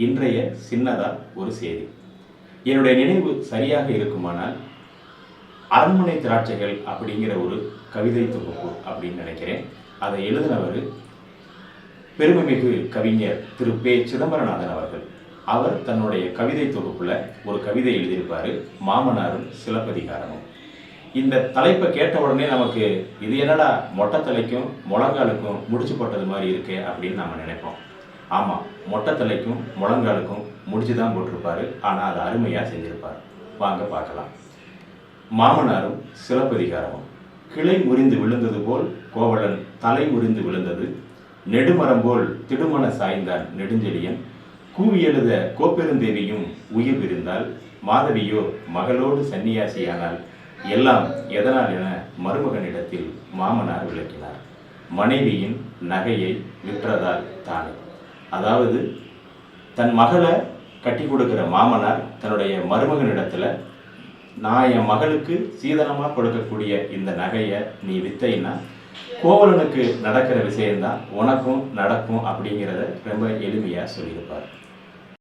இன்றைய சின்னதா ஒரு செய்தி. என்னுடைய நினைவு சரியாக இருக்குமானால் அரண்மனை திராட்சைகள் அப்படிங்கிற ஒரு கவிதை தொகுப்பு அப்படின்னு நினைக்கிறேன். அதை எழுதினவர் பெருமைமிகு கவிஞர் திரு பே. சிதம்பரநாதன் அவர்கள். அவர் தன்னுடைய கவிதை தொகுப்புல ஒரு கவிதை எழுதியிருப்பாரு, மாமனாரும் சிலப்பதிகாரமும். இந்த தலைப்பை கேட்ட உடனே நமக்கு இது என்னடா மொட்டை தலைக்கும் முழங்காலுக்கும் முடிச்சு போட்டது மாதிரி இருக்கே அப்படின்னு நம்ம நினைப்போம். ஆமாம், மொட்டை தலைக்கும் முழங்காலுக்கும் முடிச்சு தான் போட்டிருப்பாரு. ஆனால் அது அருமையாக செஞ்சிருப்பார். வாங்க பார்க்கலாம். மாமனாரும் சிலப்பதிகாரமும். கிளை முறிந்து விழுந்தது போல் கோவலன் தலை முறிந்து விழுந்தது, நெடுமரம் போல் திடுமன சாய்ந்தான் நெடுஞ்செழியன், கூவி எழுத கோப்பெருந்தேவியும் உயிர் விருந்தால், மாதவியோ மகளோடு சன்னியாசியானால், எல்லாம் எதனால் என மருமகனிடத்தில் மாமனார் விளக்கினார். மனைவியின் நகையை விற்றதால் தானே. அதாவது தன் மகளை கட்டி கொடுக்கிற மாமனார் தன்னுடைய மருமகனிடத்தில், நான் என் மகளுக்கு சீதனமாக கொடுக்கக்கூடிய இந்த நகையை நீ வித்தைன்னா கோவலனுக்கு நடக்கிற விஷயம்தான் உனக்கும் நடக்கும் அப்படிங்கிறத ரொம்ப எளிமையாக சொல்லியிருப்பார்.